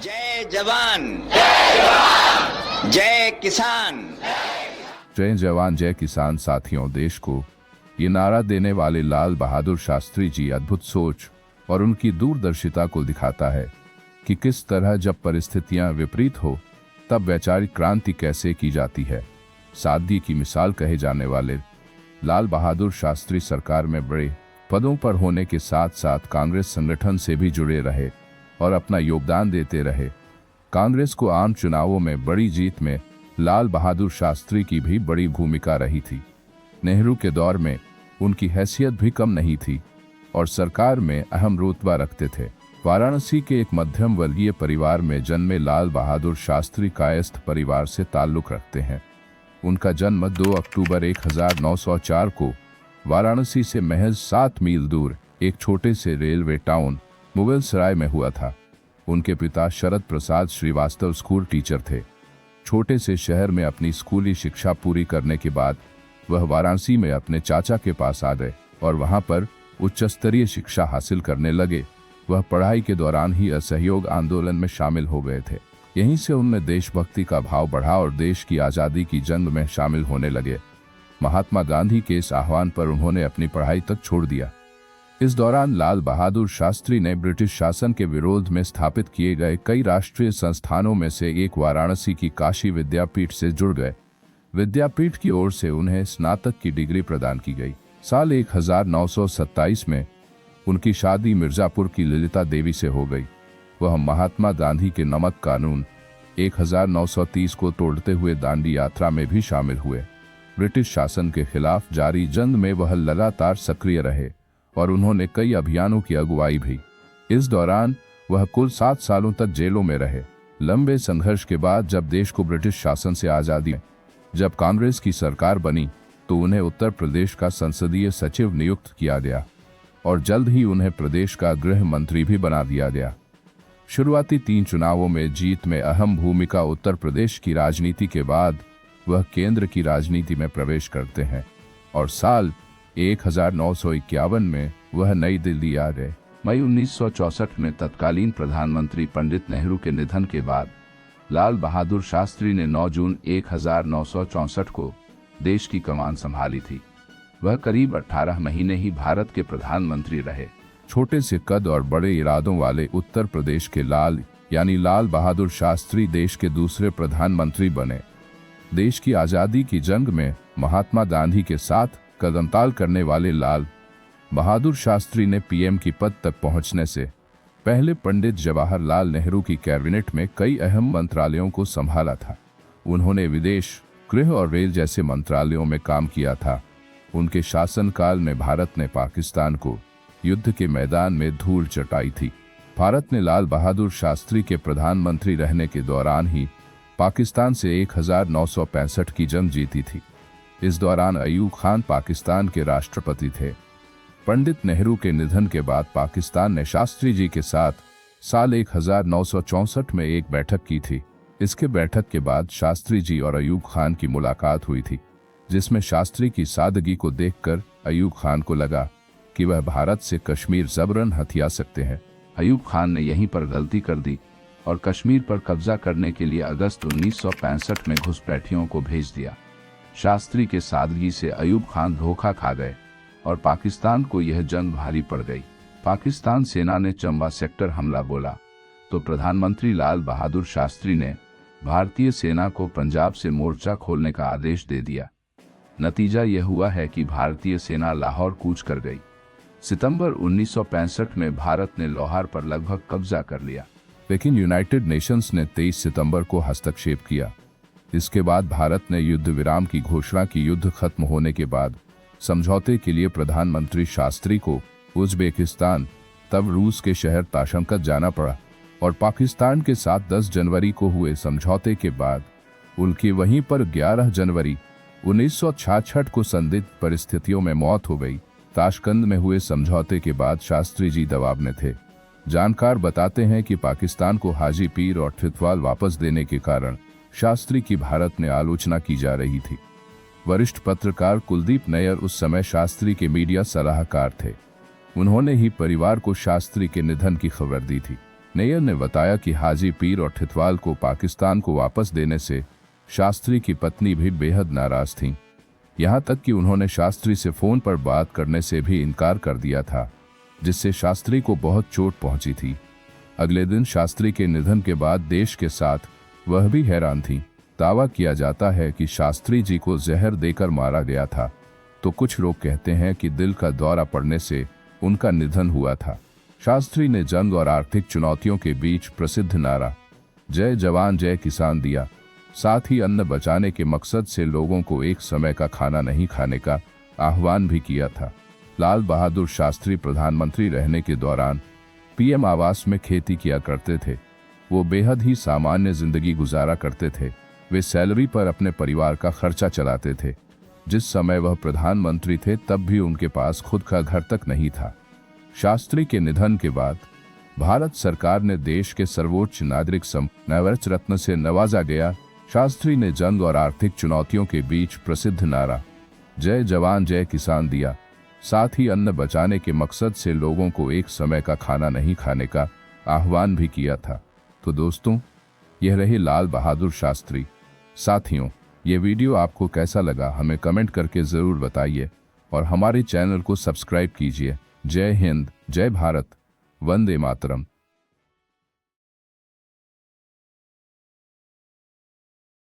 जय जवान जय किसान। जय जवान जय किसान। साथियों, देश को ये नारा देने वाले लाल बहादुर शास्त्री जी अद्भुत सोच और उनकी दूरदर्शिता को दिखाता है कि किस तरह जब परिस्थितियां विपरीत हो तब वैचारिक क्रांति कैसे की जाती है। सादगी की मिसाल कहे जाने वाले लाल बहादुर शास्त्री सरकार में बड़े पदों पर होने के साथ साथ कांग्रेस संगठन से भी जुड़े रहे और अपना योगदान देते रहे। कांग्रेस को आम चुनावों में बड़ी जीत में लाल बहादुर शास्त्री की भी बड़ी भूमिका रही थी। नेहरू के दौर में उनकी हैसियत भी कम नहीं थी और सरकार में अहम रुतबा रखते थे। वाराणसी के एक मध्यम वर्गीय परिवार में जन्मे लाल बहादुर शास्त्री कायस्थ परिवार से ताल्लुक रखते हैं। उनका जन्म 2 अक्टूबर 1904 को वाराणसी से महज 7 मील दूर एक छोटे से रेलवे टाउन मुगलसराय में हुआ था। उनके पिता शरद प्रसाद श्रीवास्तव स्कूल टीचर थे। छोटे से शहर में अपनी स्कूली शिक्षा पूरी करने के बाद वह वाराणसी में अपने चाचा के पास आ गए और वहां पर उच्च स्तरीय शिक्षा हासिल करने लगे। वह पढ़ाई के दौरान ही असहयोग आंदोलन में शामिल हो गए थे। यहीं से उनमें देशभक्ति का भाव बढ़ा और देश की आज़ादी की जंग में शामिल होने लगे। महात्मा गांधी के इस आह्वान पर उन्होंने अपनी पढ़ाई तक छोड़ दिया। इस दौरान लाल बहादुर शास्त्री ने ब्रिटिश शासन के विरोध में स्थापित किए गए कई राष्ट्रीय संस्थानों में से एक वाराणसी की काशी विद्यापीठ से जुड़ गए। विद्यापीठ की ओर से उन्हें स्नातक की डिग्री प्रदान की गई। साल 1927 में उनकी शादी मिर्जापुर की ललिता देवी से हो गई। वह महात्मा गांधी के नमक कानून 1930 को तोड़ते हुए दांडी यात्रा में भी शामिल हुए। ब्रिटिश शासन के खिलाफ जारी जंग में वह लगातार सक्रिय रहे और उन्होंने कई अभियानों की अगुवाई भी। इस दौरान वह कुल 7 सालों तक जेलों में रहे। लंबे संघर्ष के बाद जब देश को ब्रिटिश शासन से आज़ादी जब कांग्रेस की सरकार बनी तो उन्हें उत्तर प्रदेश का संसदीय सचिव नियुक्त किया गया और जल्द ही उन्हें प्रदेश का गृह मंत्री भी बना दिया गया। शुरुआती 3 चुनावों में जीत में अहम भूमिका उत्तर प्रदेश की राजनीति के बाद वह केंद्र की राजनीति में प्रवेश करते हैं और साल 1951 में वह नई दिल्ली आ गए। मई 1964 में तत्कालीन प्रधानमंत्री पंडित नेहरू के निधन के बाद लाल बहादुर शास्त्री ने 9 जून 1964 को देश की कमान संभाली थी। वह करीब 18 महीने ही भारत के प्रधानमंत्री रहे। छोटे से कद और बड़े इरादों वाले उत्तर प्रदेश के लाल बहादुर शास्त्री देश के दूसरे प्रधानमंत्री बने। देश की आज़ादी की जंग में महात्मा गांधी के साथ कदमताल करने वाले लाल बहादुर शास्त्री ने पीएम की पद तक पहुंचने से पहले पंडित जवाहरलाल नेहरू की कैबिनेट में कई अहम मंत्रालयों को संभाला था। उन्होंने विदेश, गृह और रेल जैसे मंत्रालयों में काम किया था। उनके शासनकाल में भारत ने पाकिस्तान को युद्ध के मैदान में धूल चटाई थी। भारत ने लाल बहादुर शास्त्री के प्रधानमंत्री रहने के दौरान ही पाकिस्तान से 1965 की जंग जीती थी। इस दौरान अयूब खान पाकिस्तान के राष्ट्रपति थे। पंडित नेहरू के निधन के बाद पाकिस्तान ने शास्त्री जी के साथ साल 1964 में एक बैठक की थी। इसके बैठक के बाद शास्त्री जी और अयूब खान की मुलाकात हुई थी, जिसमें शास्त्री की सादगी को देखकर अयूब खान को लगा कि वह भारत से कश्मीर जबरन हथिया सकते हैं। अयूब खान ने यहीं पर गलती कर दी और कश्मीर पर कब्जा करने के लिए अगस्त 1965 में घुसपैठियों को भेज दिया। शास्त्री के सादगी से अयूब खान धोखा खा गए और पाकिस्तान को यह जंग भारी पड़ गई। पाकिस्तान सेना ने चंबा सेक्टर हमला बोला तो प्रधानमंत्री लाल बहादुर शास्त्री ने भारतीय सेना को पंजाब से मोर्चा खोलने का आदेश दे दिया। नतीजा यह हुआ है कि भारतीय सेना लाहौर कूच कर गई। सितंबर 1965 में भारत ने लाहौर पर लगभग कब्जा कर लिया, लेकिन यूनाइटेड नेशंस ने 23 सितंबर को हस्तक्षेप किया। इसके बाद भारत ने युद्ध विराम की घोषणा की। युद्ध खत्म होने के बाद समझौते के लिए प्रधानमंत्री शास्त्री को उज़्बेकिस्तान, तब रूस के शहर ताशकंद जाना पड़ा और पाकिस्तान के साथ 10 जनवरी को हुए समझौते के बाद उनकी वहीं पर 11 जनवरी 1966 को संदिग्ध परिस्थितियों में मौत हो गई। ताशकंद में हुए समझौते के बाद शास्त्री जी दबाव में थे। जानकार बताते हैं कि पाकिस्तान को हाजी पीर और ठितवाल वापस देने के कारण शास्त्री की भारत में आलोचना की जा रही थी। वरिष्ठ पत्रकार कुलदीप नैयर उस समय शास्त्री के मीडिया सलाहकार थे। उन्होंने ही परिवार को शास्त्री के निधन की खबर दी थी। नैयर ने बताया कि हाजी पीर और ठितवाल को पाकिस्तान को वापस देने से शास्त्री की पत्नी भी बेहद नाराज थीं। यहाँ तक कि उन्होंने शास्त्री से फोन पर बात करने से भी इनकार कर दिया था, जिससे शास्त्री को बहुत चोट पहुंची थी। अगले दिन शास्त्री के निधन के बाद देश के साथ वह भी हैरान थी। दावा किया जाता है कि शास्त्री जी को जहर देकर मारा गया था, तो कुछ लोग कहते हैं कि दिल का दौरा पड़ने से उनका निधन हुआ था। शास्त्री ने जंग और आर्थिक चुनौतियों के बीच प्रसिद्ध नारा जय जवान जय किसान दिया। साथ ही अन्न बचाने के मकसद से लोगों को एक समय का खाना नहीं खाने का आह्वान भी किया था। लाल बहादुर शास्त्री प्रधानमंत्री रहने के दौरान पीएम आवास में खेती किया करते थे। वो बेहद ही सामान्य जिंदगी गुजारा करते थे। वे सैलरी पर अपने परिवार का खर्चा चलाते थे। जिस समय वह प्रधानमंत्री थे तब भी उनके पास खुद का घर तक नहीं था। शास्त्री के निधन के बाद भारत सरकार ने देश के सर्वोच्च नागरिक सम्मान रत्न से नवाजा गया। शास्त्री ने जंग और आर्थिक चुनौतियों के बीच प्रसिद्ध नारा जय जवान जय किसान दिया। साथ ही अन्न बचाने के मकसद से लोगों को एक समय का खाना नहीं खाने का आह्वान भी किया था। तो दोस्तों, यह रहे लाल बहादुर शास्त्री। साथियों, ये वीडियो आपको कैसा लगा हमें कमेंट करके ज़रूर बताइए और हमारे चैनल को सब्सक्राइब कीजिए। जय हिंद, जय भारत, वंदे मातरम।